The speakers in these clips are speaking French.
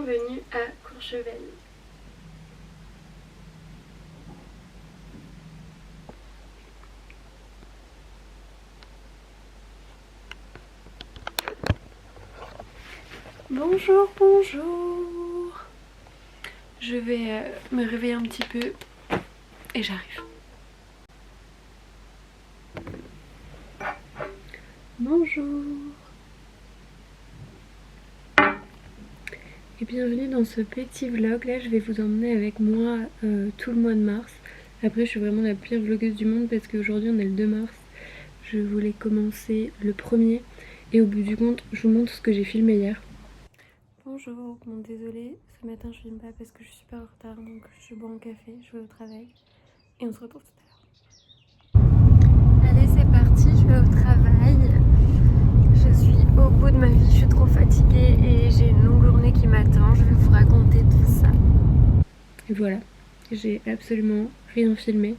bienvenue à Courchevel. Bonjour, bonjour. Je vais me réveiller un petit peu et j'arrive. Bonjour. Et bienvenue dans ce petit vlog. Là je vais vous emmener avec moi tout le mois de mars. Après je suis vraiment la pire vlogueuse du monde parce qu'aujourd'hui on est le 2 mars. Je voulais commencer le 1er et au bout du compte je vous montre ce que j'ai filmé hier. Bonjour, bon désolée, ce matin je filme pas parce que je suis super en retard donc je bois un café, je vais au travail et on se retrouve tout à l'heure. Allez c'est parti, je vais au travail. Je suis au bout de ma vie, je suis trop fatiguée et j'ai une longue journée qui m'attend, je vais vous raconter tout ça. Et voilà, j'ai absolument rien filmé.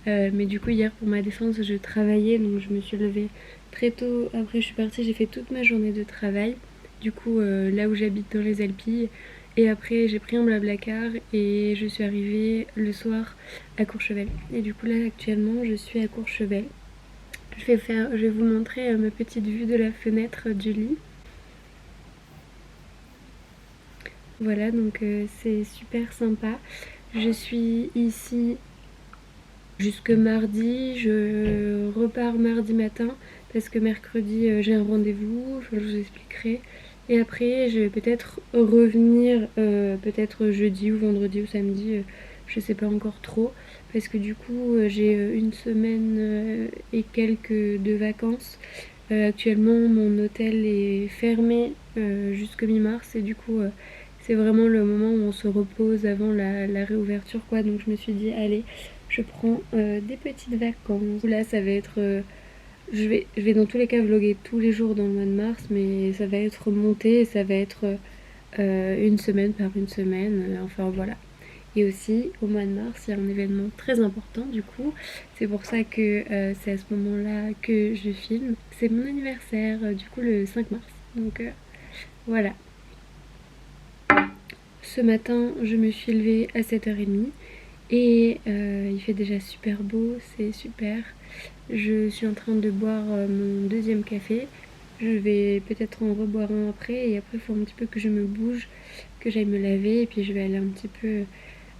Mais du coup hier pour ma défense je travaillais donc je me suis levée très tôt. Après je suis partie, j'ai fait toute ma journée de travail. Du coup là où j'habite dans les Alpilles. Et après j'ai pris un blablacar et je suis arrivée le soir à Courchevel. Et du coup là actuellement je suis à Courchevel. Je vais vous montrer ma petite vue de la fenêtre du lit. Voilà donc c'est super sympa. Je suis ici jusque mardi, je repars mardi matin parce que mercredi j'ai un rendez-vous, enfin, je vous expliquerai. Et après je vais peut-être revenir peut-être jeudi ou vendredi ou samedi, je sais pas encore trop. Parce que du coup j'ai une semaine et quelques de vacances. Actuellement mon hôtel est fermé jusque mi-mars et du coup c'est vraiment le moment où on se repose avant la réouverture quoi. Donc je me suis dit allez je prends des petites vacances. Là ça va être... je vais dans tous les cas vlogger tous les jours dans le mois de mars, mais ça va être monté et ça va être une semaine par une semaine. Enfin voilà. Et aussi au mois de mars il y a un événement très important du coup. C'est pour ça que c'est à ce moment-là que je filme. C'est mon anniversaire du coup le 5 mars. Donc voilà. Ce matin je me suis levée à 7h30. Et il fait déjà super beau, c'est super. Je suis en train de boire mon deuxième café. Je vais peut-être en reboire un après. Et après il faut un petit peu que je me bouge, que j'aille me laver. Et puis je vais aller un petit peu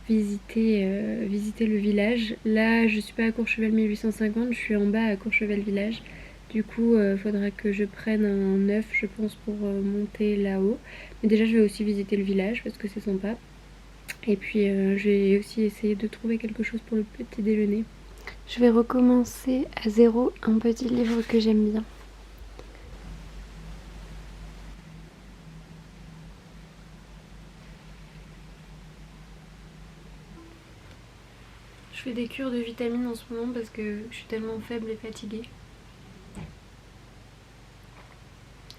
visiter le village. Là je suis pas à Courchevel 1850, je suis en bas à Courchevel village. Du coup il faudra que je prenne un 9 je pense pour monter là-haut. Mais déjà je vais aussi visiter le village parce que c'est sympa. Et puis je vais aussi essayer de trouver quelque chose pour le petit déjeuner. Je vais recommencer à zéro un petit livre que j'aime bien. Je fais des cures de vitamines en ce moment parce que je suis tellement faible et fatiguée.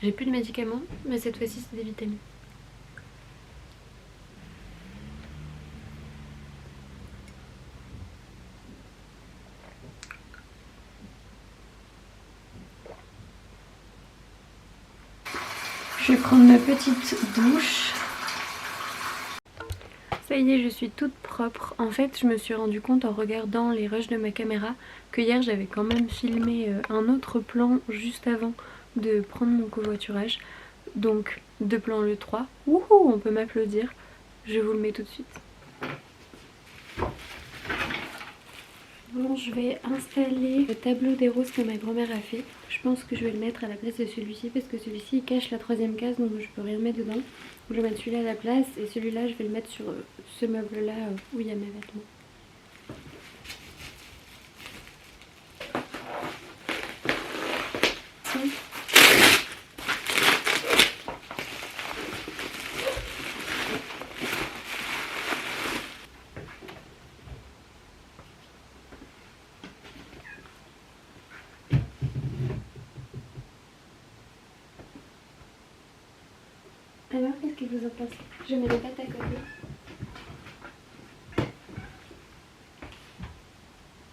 J'ai plus de médicaments, mais cette fois-ci c'est des vitamines. Je vais prendre ma petite douche. Ça y est, je suis toute propre. En fait, je me suis rendu compte en regardant les rushs de ma caméra que hier j'avais quand même filmé un autre plan juste avant de prendre mon covoiturage. Donc, de plan le 3. Wouhou, on peut m'applaudir. Je vous le mets tout de suite. Bon, je vais installer le tableau des roses que ma grand-mère a fait. Je pense que je vais le mettre à la place de celui-ci parce que celui-ci cache la troisième case donc je peux rien mettre dedans. Je vais mettre celui-là à la place et celui-là je vais le mettre sur ce meuble-là où il y a mes vêtements. Alors, qu'est-ce que vous en pensez? Je mets les pattes à côté.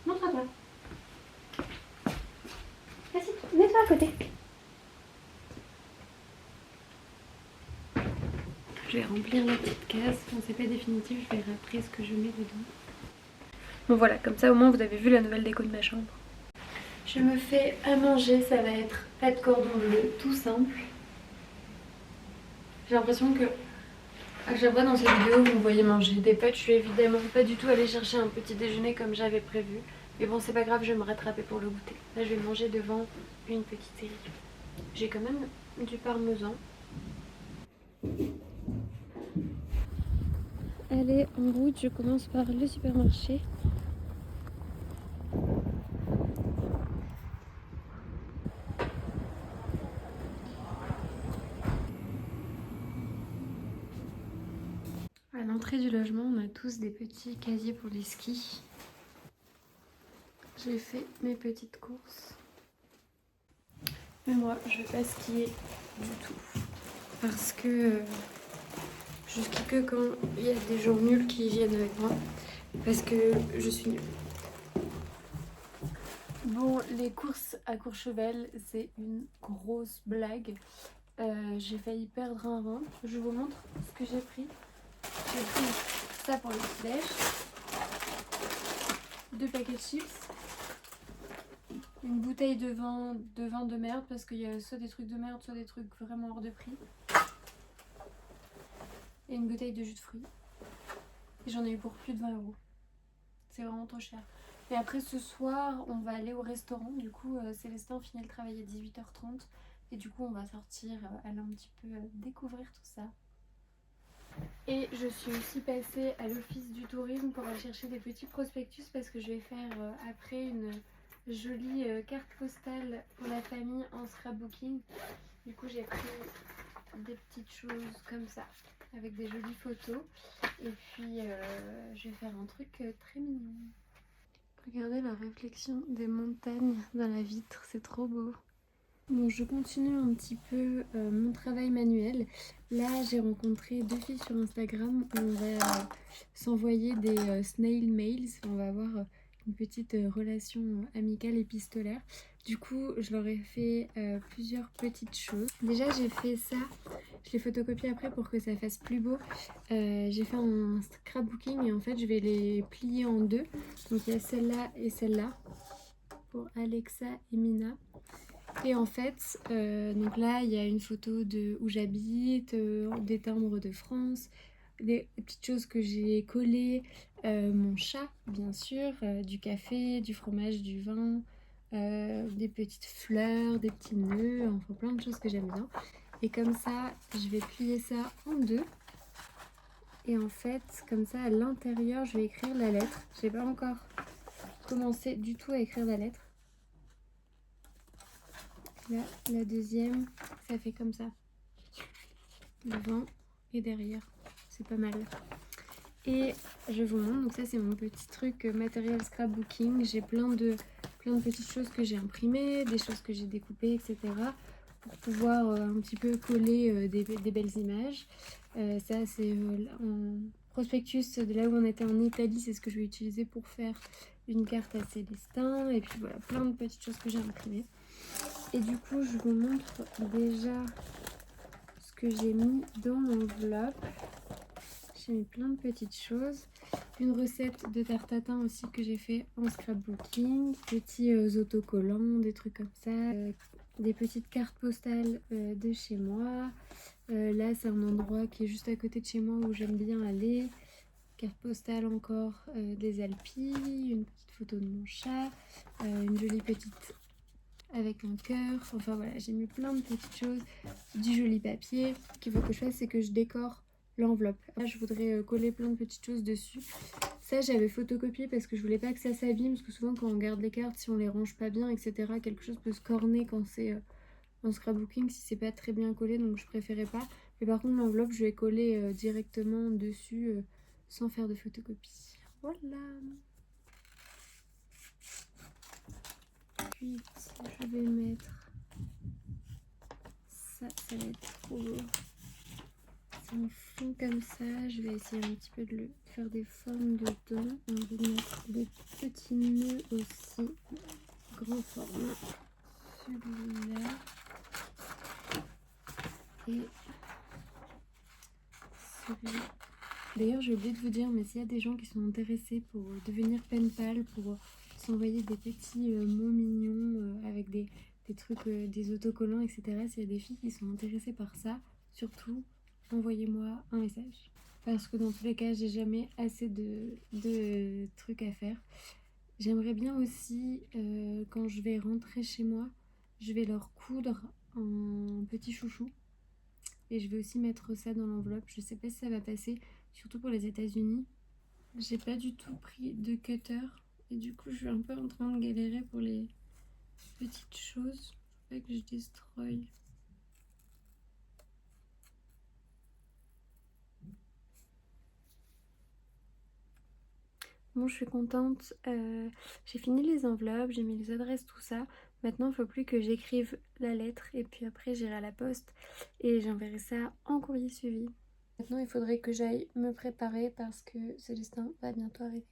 Montre-toi. Vas-y, mets-toi à côté. je vais remplir la petite case. Bon, c'est pas définitif, je verrai après ce que je mets dedans. Bon voilà, comme ça au moins vous avez vu la nouvelle déco de ma chambre. Je me fais à manger, ça va être pâte cordon bleu, tout simple. J'ai l'impression que à chaque fois dans cette vidéo vous me voyez manger des pâtes. Je suis évidemment pas du tout allée chercher un petit déjeuner comme j'avais prévu. Mais bon, c'est pas grave, je vais me rattraper pour le goûter. Là je vais manger devant une petite série. J'ai quand même du parmesan. Allez, en route, je commence par le supermarché. À l'entrée du logement, on a tous des petits casiers pour les skis. J'ai fait mes petites courses. Mais moi, je vais pas skier du tout. Parce que je skie que quand il y a des gens nuls qui viennent avec moi. Parce que je suis nulle. Bon, les courses à Courchevel, c'est une grosse blague. J'ai failli perdre un rein. Je vous montre ce que j'ai pris. J'ai pris ça pour le petit-déj, 2 paquets de chips, une bouteille de vin de merde parce qu'il y a soit des trucs de merde, soit des trucs vraiment hors de prix, et une bouteille de jus de fruits. Et j'en ai eu pour plus de 20 €. C'est vraiment trop cher. Et après ce soir, on va aller au restaurant. Du coup, Célestin finit le travail à 18h30. Et du coup, on va sortir, aller un petit peu découvrir tout ça. Et je suis aussi passée à l'office du tourisme pour aller chercher des petits prospectus parce que je vais faire après une jolie carte postale pour la famille en scrapbooking. Du coup, j'ai pris des petites choses comme ça avec des jolies photos. Et puis, je vais faire un truc très mignon. Regardez la réflexion des montagnes dans la vitre, c'est trop beau. Bon, je continue un petit peu mon travail manuel. Là, j'ai rencontré 2 filles sur Instagram où on va s'envoyer des snail mails. On va avoir une petite relation amicale épistolaire. Du coup, je leur ai fait plusieurs petites choses. Déjà, j'ai fait ça. Je l'ai photocopié après pour que ça fasse plus beau. J'ai fait un scrapbooking et en fait, je vais les plier en 2. Donc, il y a celle-là et celle-là pour Alexa et Mina. Et en fait, donc là, il y a une photo de où j'habite, des timbres de France, des petites choses que j'ai collées, mon chat, bien sûr, du café, du fromage, du vin, des petites fleurs, des petits nœuds, enfin plein de choses que j'aime bien. Et comme ça, je vais plier ça en 2. Et en fait, comme ça, à l'intérieur, je vais écrire la lettre. J'ai pas encore commencé du tout à écrire la lettre. Là, la deuxième, ça fait comme ça. Devant et derrière. C'est pas mal. Et je vous montre. Donc ça, c'est mon petit truc matériel scrapbooking. J'ai plein de petites choses que j'ai imprimées, des choses que j'ai découpées, etc. Pour pouvoir un petit peu coller des belles images. Ça, c'est un prospectus de là où on était en Italie. C'est ce que je vais utiliser pour faire une carte à Célestin. Et puis voilà, plein de petites choses que j'ai imprimées. Et du coup, je vous montre déjà ce que j'ai mis dans l'enveloppe. J'ai mis plein de petites choses. Une recette de tarte tatin aussi que j'ai fait en scrapbooking. Petits autocollants, des trucs comme ça. Des petites cartes postales de chez moi. Là, c'est un endroit qui est juste à côté de chez moi où j'aime bien aller. Carte postale encore des Alpilles. Une petite photo de mon chat. Une jolie petite avec un cœur, enfin voilà, j'ai mis plein de petites choses, du joli papier. Ce qu'il faut que je fasse, c'est que je décore l'enveloppe. Là, je voudrais coller plein de petites choses dessus. Ça, j'avais photocopié parce que je voulais pas que ça s'abîme, parce que souvent quand on garde les cartes, si on les range pas bien, etc., quelque chose peut se corner quand c'est en scrapbooking, si c'est pas très bien collé, donc je préférais pas. Mais par contre, l'enveloppe, je vais coller directement dessus sans faire de photocopie. Voilà. Ensuite, je vais mettre ça, ça va être trop beau. C'est en fond comme ça. Je vais essayer un petit peu de le faire des formes dedans. On va mettre des petits nœuds aussi. Grand format. Celui-là. Et celui. D'ailleurs, j'ai oublié de vous dire, mais s'il y a des gens qui sont intéressés pour devenir pen pal, pour s'envoyer des petits mots mignons avec des trucs, des autocollants, etc. S'il y a des filles qui sont intéressées par ça, surtout, envoyez-moi un message. Parce que dans tous les cas, j'ai jamais assez de trucs à faire. J'aimerais bien aussi, quand je vais rentrer chez moi, je vais leur coudre un petit chouchou. Et je vais aussi mettre ça dans l'enveloppe. Je sais pas si ça va passer, surtout pour les États-Unis. J'ai pas du tout pris de cutter. Et du coup, je suis un peu en train de galérer pour les petites choses. Faut pas que je destroy. Bon, je suis contente. J'ai fini les enveloppes, j'ai mis les adresses, tout ça. Maintenant, il faut plus que j'écrive la lettre et puis après, j'irai à la poste et j'enverrai ça en courrier suivi. Maintenant, il faudrait que j'aille me préparer parce que Célestin va bientôt arriver.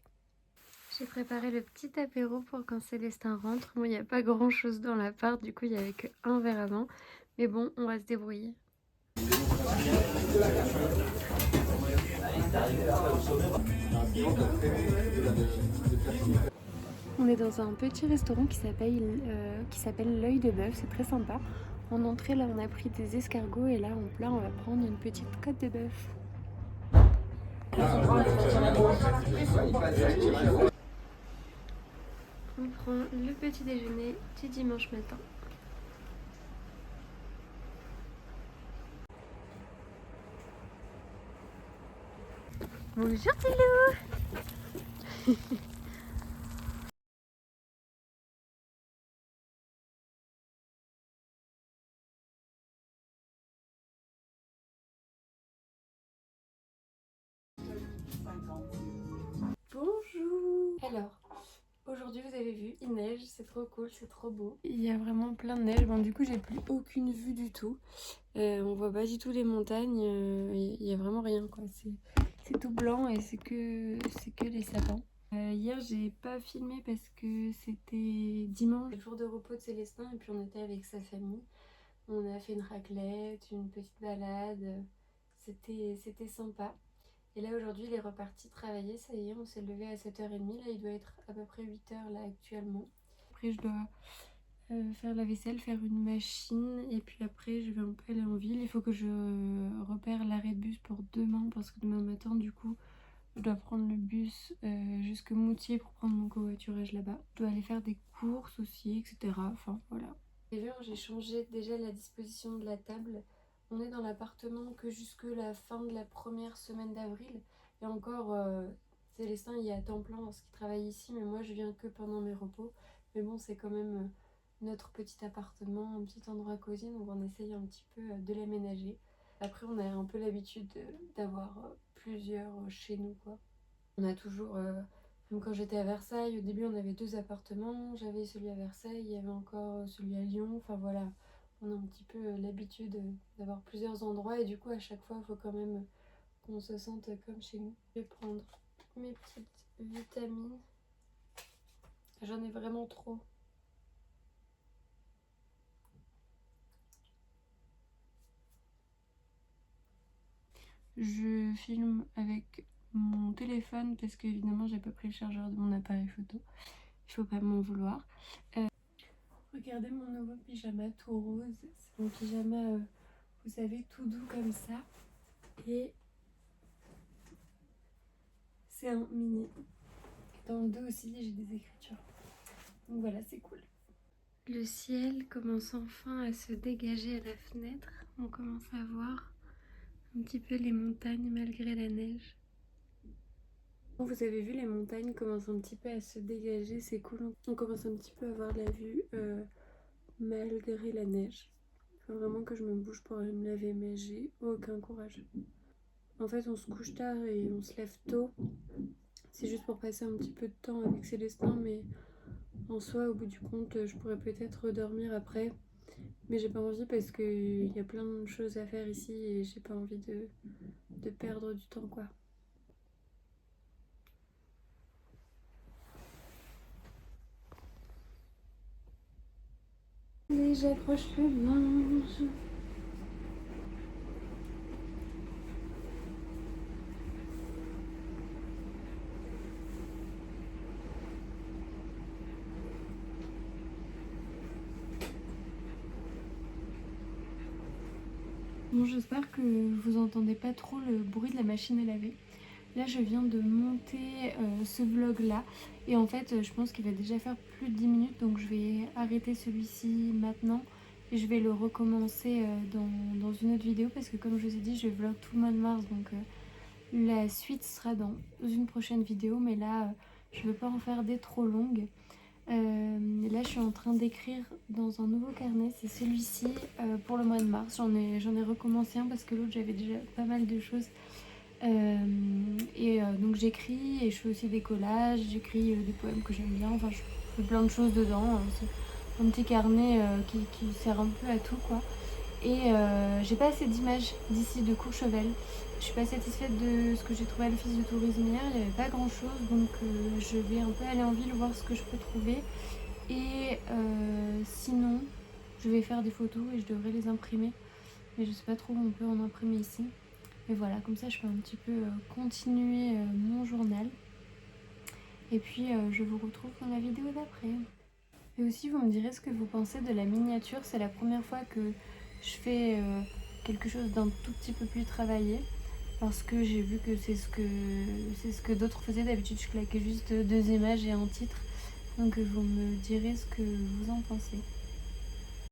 J'ai préparé le petit apéro pour quand Célestin rentre. Bon, il n'y a pas grand chose dans l'appart, du coup, il n'y avait qu'un verre avant. Mais bon, on va se débrouiller. On est dans un petit restaurant qui s'appelle l'Œil de Bœuf, c'est très sympa. En entrée, là, on a pris des escargots et là, en plat, on va prendre une petite côte de bœuf. On prend le petit déjeuner du dimanche matin. Bonjour Tilou. Bonjour. Alors, aujourd'hui vous avez vu, il neige, c'est trop cool, c'est trop beau. Il y a vraiment plein de neige, bon du coup j'ai plus aucune vue du tout. On voit pas du tout les montagnes, il y a vraiment rien quoi, c'est tout blanc et c'est que les sapins. Hier j'ai pas filmé parce que c'était dimanche, le jour de repos de Célestin et puis on était avec sa famille. On a fait une raclette, une petite balade, c'était sympa. Et là aujourd'hui il est reparti travailler, ça y est, on s'est levé à 7h30, là il doit être à peu près 8h là actuellement. Après je dois faire la vaisselle, faire une machine et puis après je vais un peu aller en ville. Il faut que je repère l'arrêt de bus pour demain parce que demain matin du coup je dois prendre le bus jusque Moutier pour prendre mon covoiturage là-bas. Je dois aller faire des courses aussi, etc. Enfin voilà. J'ai changé déjà la disposition de la table. On est dans l'appartement que jusque la fin de la première semaine d'avril. Et encore, Célestin il est à temps plein parce qu'il travaille ici, mais moi je viens que pendant mes repos. Mais bon, c'est quand même notre petit appartement, un petit endroit cosy, donc on essaye un petit peu de l'aménager. Après, on a un peu l'habitude d'avoir plusieurs chez nous, quoi. On a toujours, même quand j'étais à Versailles, au début on avait 2 appartements, j'avais celui à Versailles, il y avait encore celui à Lyon, enfin voilà, on a un petit peu l'habitude d'avoir plusieurs endroits et du coup à chaque fois il faut quand même qu'on se sente comme chez nous. Je vais prendre mes petites vitamines, j'en ai vraiment trop. Je filme avec mon téléphone parce que évidemment j'ai pas pris le chargeur de mon appareil photo, il faut pas m'en vouloir. Regardez mon nouveau pyjama tout rose, c'est mon pyjama vous savez tout doux comme ça et c'est un mini. Dans le dos aussi j'ai des écritures, donc voilà, c'est cool. Le ciel commence enfin à se dégager à la fenêtre, on commence à voir un petit peu les montagnes malgré la neige. Vous avez vu, les montagnes commencent un petit peu à se dégager, c'est cool. On commence un petit peu à voir la vue malgré la neige. Il faut vraiment que je me bouge pour aller me laver, mais j'ai aucun courage. En fait, on se couche tard et on se lève tôt. C'est juste pour passer un petit peu de temps avec Célestin, mais en soi, au bout du compte, je pourrais peut-être dormir après. Mais j'ai pas envie parce qu'il y a plein de choses à faire ici et j'ai pas envie de perdre du temps, quoi. Et j'approche le linge. Bon, j'espère que vous entendez pas trop le bruit de la machine à laver. Là, je viens de monter ce vlog là et en fait, je pense qu'il va déjà faire plus de 10 minutes, donc je vais arrêter celui-ci maintenant et je vais le recommencer dans une autre vidéo parce que comme je vous ai dit, je vlog tout le mois de mars, donc la suite sera dans une prochaine vidéo, mais là, je veux pas en faire des trop longues. Là je suis en train d'écrire dans un nouveau carnet, c'est celui-ci pour le mois de mars. J'en ai recommencé un parce que l'autre j'avais déjà pas mal de choses. Donc j'écris et je fais aussi des collages, j'écris des poèmes que j'aime bien, enfin je fais plein de choses dedans. C'est un petit carnet qui sert un peu à tout quoi. Et j'ai pas assez d'images d'ici de Courchevel. Je suis pas satisfaite de ce que j'ai trouvé à l'office de tourisme hier, il n'y avait pas grand chose, donc je vais un peu aller en ville voir ce que je peux trouver. Et sinon, je vais faire des photos et je devrais les imprimer. Mais je sais pas trop où on peut en imprimer ici. Et voilà, comme ça je peux un petit peu continuer mon journal. Et puis je vous retrouve dans la vidéo d'après. Et aussi vous me direz ce que vous pensez de la miniature. C'est la première fois que je fais quelque chose d'un tout petit peu plus travaillé. Parce que j'ai vu que c'est ce que d'autres faisaient. D'habitude je claquais juste 2 images et un titre. Donc vous me direz ce que vous en pensez.